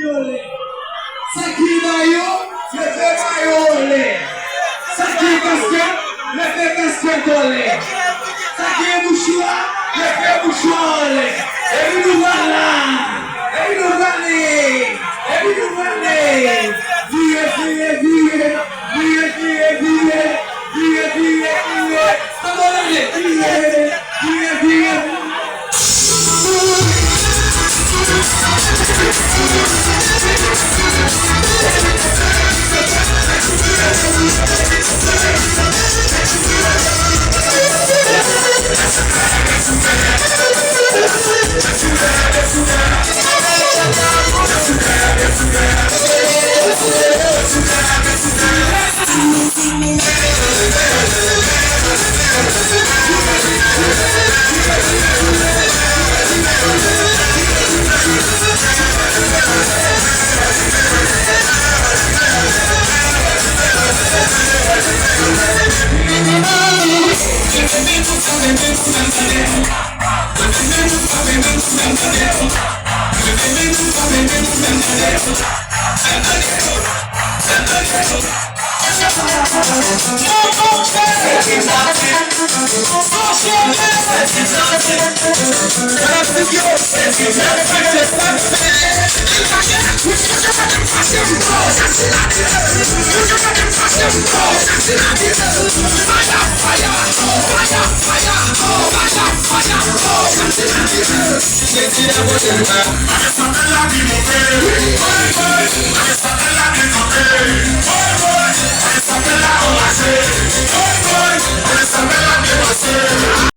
olé. Saki maillot, levez maillot olé. Saki casquette, levez casquette olé. Saki mouchoir, levez mouchoir olé. Ele não vai lá, ele não vai ler, ele não vai ler. Vie, vie, vie, vie, vie, vie, vie, vie, vie. Agora vie, vie, vie. Esse é você,